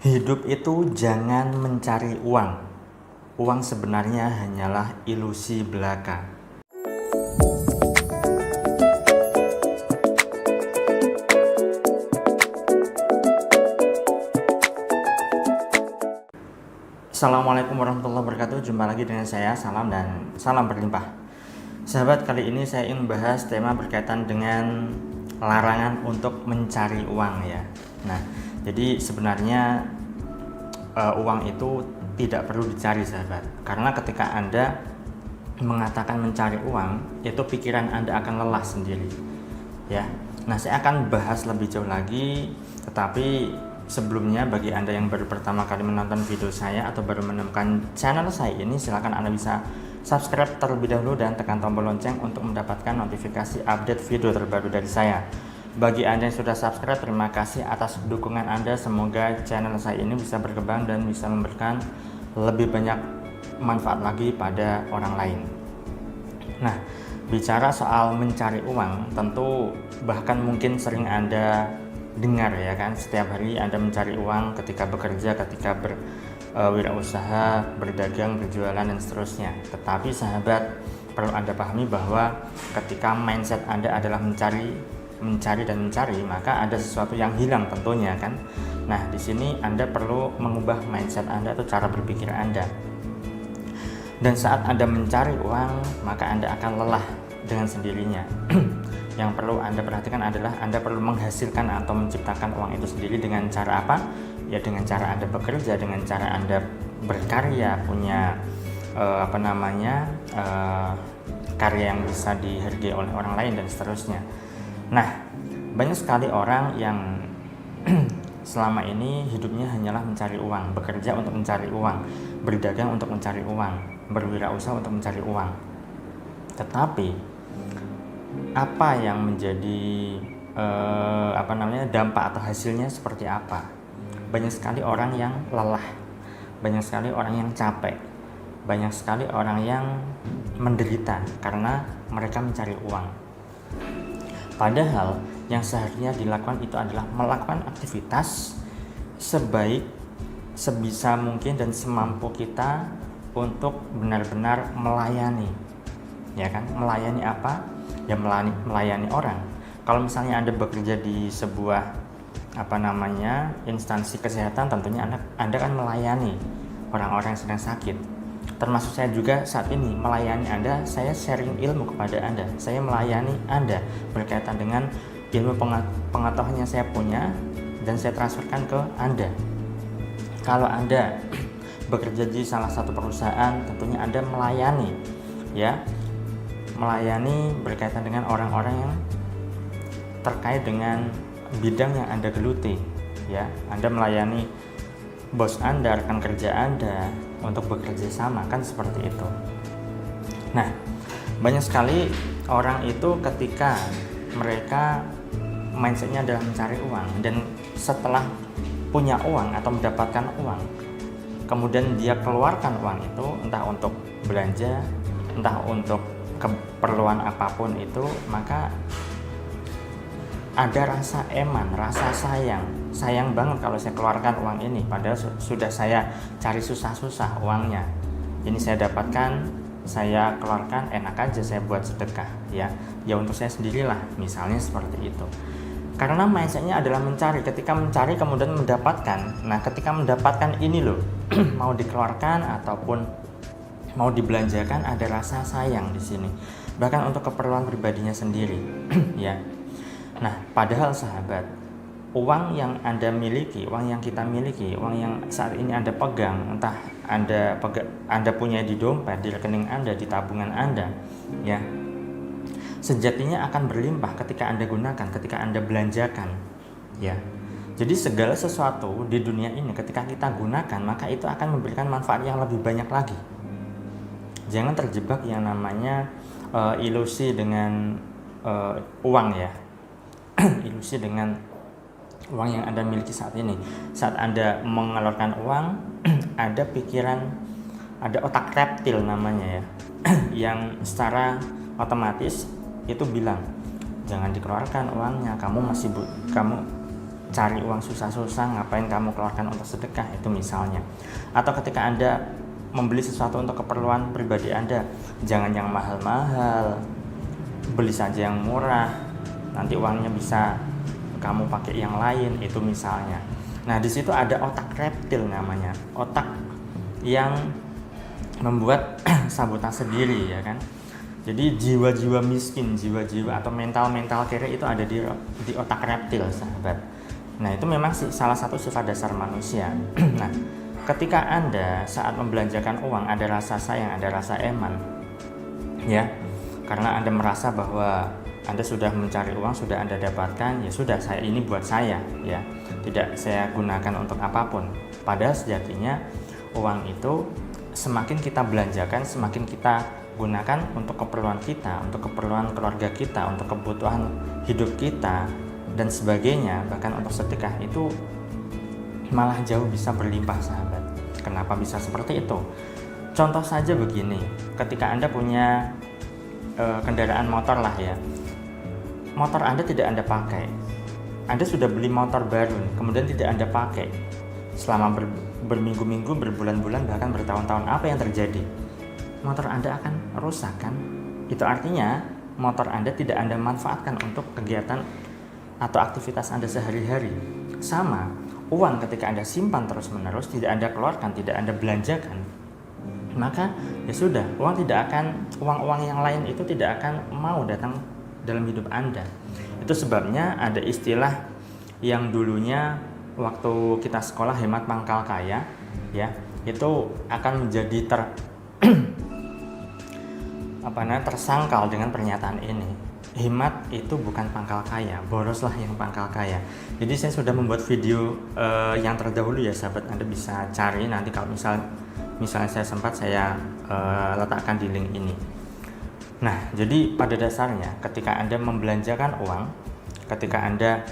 Hidup itu jangan mencari uang. Uang sebenarnya hanyalah ilusi belaka. Assalamualaikum warahmatullahi wabarakatuh. Jumpa lagi dengan saya, salam dan salam berlimpah. Sahabat, kali ini saya ingin membahas tema berkaitan dengan larangan untuk mencari uang ya. Nah, jadi sebenarnya uang itu tidak perlu dicari, sahabat. Karena ketika Anda mengatakan mencari uang, itu pikiran Anda akan lelah sendiri. Ya. Nah, saya akan bahas lebih jauh lagi, tetapi sebelumnya bagi Anda yang baru pertama kali menonton video saya atau baru menemukan channel saya ini, silakan Anda bisa subscribe terlebih dahulu dan tekan tombol lonceng untuk mendapatkan notifikasi update video terbaru dari saya. Bagi Anda yang sudah subscribe, terima kasih atas dukungan Anda. Semoga channel saya ini bisa berkembang dan bisa memberikan lebih banyak manfaat lagi pada orang lain. Nah, bicara soal mencari uang, tentu bahkan mungkin sering Anda dengar ya kan, setiap hari Anda mencari uang ketika bekerja, ketika berwirausaha, berdagang, berjualan dan seterusnya. Tetapi sahabat, perlu Anda pahami bahwa ketika mindset Anda adalah mencari, maka ada sesuatu yang hilang tentunya kan. Nah, di sini Anda perlu mengubah mindset Anda atau cara berpikir Anda. Dan saat Anda mencari uang, maka Anda akan lelah dengan sendirinya. Yang perlu Anda perhatikan adalah Anda perlu menghasilkan atau menciptakan uang itu sendiri dengan cara apa? Ya dengan cara Anda bekerja, dengan cara Anda berkarya, punya karya yang bisa dihargai oleh orang lain dan seterusnya. Nah, banyak sekali orang yang selama ini hidupnya hanyalah mencari uang, bekerja untuk mencari uang, berdagang untuk mencari uang, berwirausaha untuk mencari uang. Tetapi apa yang menjadi dampak atau hasilnya seperti apa? Banyak sekali orang yang lelah, banyak sekali orang yang capek, banyak sekali orang yang menderita karena mereka mencari uang. Padahal yang seharusnya dilakukan itu adalah melakukan aktivitas sebisa mungkin dan semampu kita untuk benar-benar melayani. Ya kan? Melayani apa? Ya melayani orang. Kalau misalnya Anda bekerja di sebuah instansi kesehatan, tentunya Anda kan melayani orang-orang yang sedang sakit. Termasuk saya juga saat ini melayani Anda, saya sharing ilmu kepada Anda, saya melayani Anda berkaitan dengan ilmu pengetahuan yang saya punya dan saya transferkan ke Anda. Kalau Anda bekerja di salah satu perusahaan, tentunya Anda melayani, ya, melayani berkaitan dengan orang-orang yang terkait dengan bidang yang Anda geluti, ya. Anda melayani bos Anda, rekan kerja Anda untuk bekerja sama, kan seperti itu. Nah, banyak sekali orang itu ketika mereka mindsetnya adalah mencari uang, dan setelah punya uang atau mendapatkan uang, kemudian dia keluarkan uang itu entah untuk belanja, entah untuk keperluan apapun itu, maka ada rasa eman, rasa sayang banget kalau saya keluarkan uang ini, padahal sudah saya cari susah-susah uangnya. Ini saya dapatkan, saya keluarkan, enak aja saya buat sedekah, ya untuk saya sendirilah, misalnya seperti itu. Karena mindsetnya adalah mencari, ketika mencari kemudian mendapatkan. Nah, ketika mendapatkan ini loh, mau dikeluarkan ataupun mau dibelanjakan, ada rasa sayang di sini, bahkan untuk keperluan pribadinya sendiri, ya. Nah, padahal sahabat, uang yang Anda miliki, uang yang kita miliki, uang yang saat ini Anda pegang, entah Anda punya di dompet, di rekening Anda, di tabungan Anda, ya, sejatinya akan berlimpah ketika Anda gunakan, ketika Anda belanjakan, ya. Jadi segala sesuatu di dunia ini ketika kita gunakan, maka itu akan memberikan manfaat yang lebih banyak lagi. Jangan terjebak yang namanya ilusi dengan uang, ya. Ilusi dengan uang yang Anda miliki saat ini. Saat Anda mengeluarkan uang, ada pikiran, ada otak reptil namanya, ya, yang secara otomatis itu bilang, jangan dikeluarkan uangnya, kamu cari uang susah-susah, ngapain kamu keluarkan untuk sedekah, itu misalnya. Atau ketika Anda membeli sesuatu untuk keperluan pribadi Anda, jangan yang mahal-mahal, beli saja yang murah, nanti uangnya bisa kamu pakai yang lain, itu misalnya. Nah, di situ ada otak reptil namanya, otak yang membuat sabotase diri, ya kan. Jadi jiwa-jiwa miskin, jiwa-jiwa atau mental-mental kere itu ada di otak reptil, sahabat. Nah, itu memang salah satu sifat dasar manusia. Nah, ketika Anda saat membelanjakan uang ada rasa sayang, ada rasa eman, ya, karena Anda merasa bahwa Anda sudah mencari uang, sudah Anda dapatkan, ya sudah, saya ini buat saya, ya, tidak saya gunakan untuk apapun. Padahal sejatinya uang itu semakin kita belanjakan, semakin kita gunakan untuk keperluan kita, untuk keperluan keluarga kita, untuk kebutuhan hidup kita dan sebagainya, bahkan untuk sedekah, itu malah jauh bisa berlimpah, sahabat. Kenapa bisa seperti itu? Contoh saja begini, ketika Anda punya kendaraan motor lah, ya, motor Anda tidak Anda pakai, Anda sudah beli motor baru, kemudian tidak Anda pakai selama berminggu-minggu, berbulan-bulan, bahkan bertahun-tahun, apa yang terjadi? Motor Anda akan rusak, kan? Itu artinya motor Anda tidak Anda manfaatkan untuk kegiatan atau aktivitas Anda sehari-hari. Sama, uang ketika Anda simpan terus-menerus, tidak Anda keluarkan, tidak Anda belanjakan, maka ya sudah, uang-uang yang lain itu tidak akan mau datang dalam hidup Anda. Itu sebabnya ada istilah yang dulunya waktu kita sekolah, hemat pangkal kaya, ya, itu akan menjadi tersangkal dengan pernyataan ini. Hemat itu bukan pangkal kaya, boroslah yang pangkal kaya. Jadi saya sudah membuat video yang terdahulu, ya sahabat, Anda bisa cari nanti kalau misalnya saya sempat, saya letakkan di link ini. Nah, jadi pada dasarnya ketika Anda membelanjakan uang, ketika Anda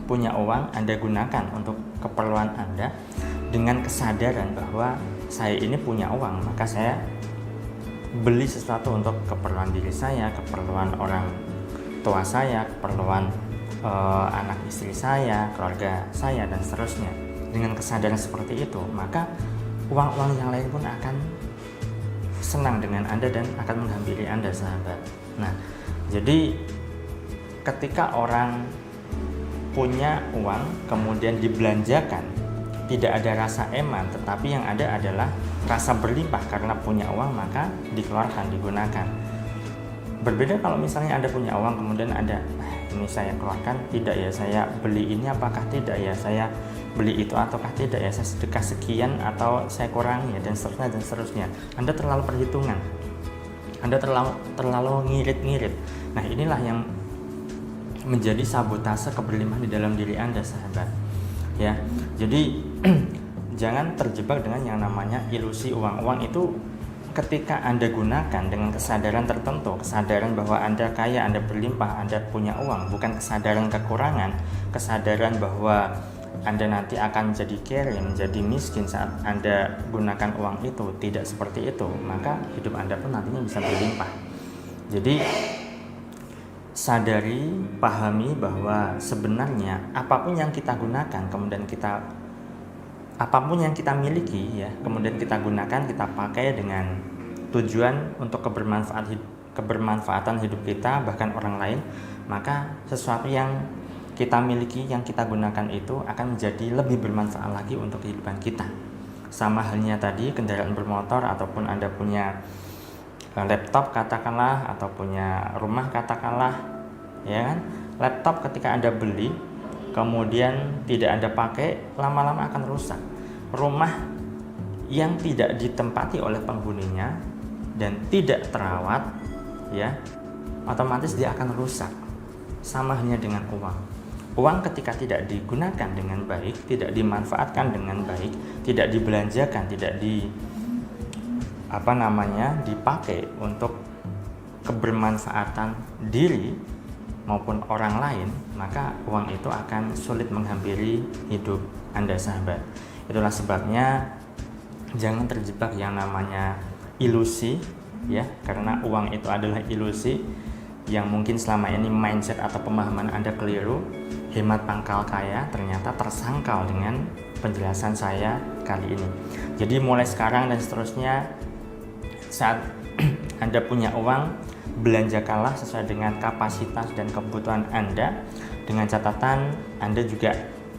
punya uang, Anda gunakan untuk keperluan Anda dengan kesadaran bahwa saya ini punya uang, maka saya beli sesuatu untuk keperluan diri saya, keperluan orang tua saya, keperluan anak istri saya, keluarga saya, dan seterusnya. Dengan kesadaran seperti itu, maka uang-uang yang lain pun akan senang dengan Anda dan akan menghampiri Anda, sahabat. Nah, jadi ketika orang punya uang kemudian dibelanjakan, tidak ada rasa eman, tetapi yang ada adalah rasa berlimpah karena punya uang, maka dikeluarkan, digunakan. Berbeda kalau misalnya Anda punya uang kemudian Anda, ini saya keluarkan, tidak ya, saya beli ini apakah tidak ya, saya beli itu ataukah tidak ya, saya sedekah sekian atau saya kurangi ya, dan seterusnya dan seterusnya. Anda terlalu perhitungan, Anda terlalu ngirit-ngirit. Nah, inilah yang menjadi sabotase keberlimpahan di dalam diri Anda, sahabat. Ya, jadi jangan terjebak dengan yang namanya ilusi uang. Uang itu ketika Anda gunakan dengan kesadaran tertentu, kesadaran bahwa Anda kaya, Anda berlimpah, Anda punya uang, bukan kesadaran kekurangan, kesadaran bahwa Anda nanti akan menjadi kere, menjadi miskin saat Anda gunakan uang itu. Tidak seperti itu, maka hidup Anda pun nantinya bisa berlimpah. Jadi sadari, pahami bahwa sebenarnya apapun yang kita gunakan, kemudian apapun yang kita miliki, ya, kemudian kita gunakan, kita pakai dengan tujuan untuk kebermanfaatan hidup kita, bahkan orang lain, maka sesuatu yang kita miliki, yang kita gunakan itu akan menjadi lebih bermanfaat lagi untuk kehidupan kita. Sama halnya tadi kendaraan bermotor, ataupun Anda punya laptop katakanlah, atau punya rumah katakanlah, ya kan? Laptop ketika Anda beli kemudian tidak Anda pakai, lama-lama akan rusak. Rumah yang tidak ditempati oleh penghuninya dan tidak terawat, ya, otomatis dia akan rusak. Sama halnya dengan uang. Uang ketika tidak digunakan dengan baik, tidak dimanfaatkan dengan baik, tidak dibelanjakan, tidak dipakai untuk kebermanfaatan diri maupun orang lain, maka uang itu akan sulit menghampiri hidup Anda, sahabat. Itulah sebabnya jangan terjebak yang namanya ilusi, ya, karena uang itu adalah ilusi yang mungkin selama ini mindset atau pemahaman Anda keliru. hemat pangkal kaya ternyata tersangkal dengan penjelasan saya kali ini. Jadi mulai sekarang dan seterusnya, saat Anda punya uang, belanjakanlah sesuai dengan kapasitas dan kebutuhan Anda, dengan catatan Anda juga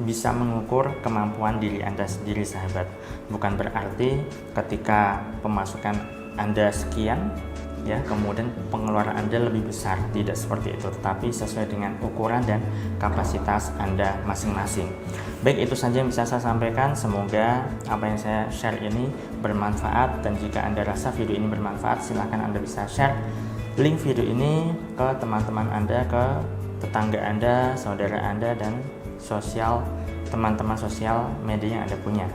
bisa mengukur kemampuan diri Anda sendiri, sahabat. Bukan berarti ketika pemasukan Anda sekian, ya, kemudian pengeluaran Anda lebih besar. Tidak seperti itu, tetapi sesuai dengan ukuran dan kapasitas Anda masing-masing. Baik, itu saja yang bisa saya sampaikan. Semoga apa yang saya share ini bermanfaat, dan jika Anda rasa video ini bermanfaat, silahkan Anda bisa share link video ini ke teman-teman Anda, ke tetangga Anda, saudara Anda, dan teman-teman sosial media yang Anda punya.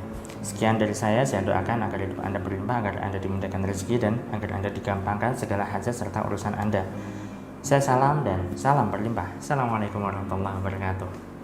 Sekian dari saya doakan agar hidup Anda berlimpah, agar Anda dimudahkan rezeki, dan agar Anda digampangkan segala hajat serta urusan Anda. Saya salam dan salam berlimpah. Assalamualaikum warahmatullahi wabarakatuh.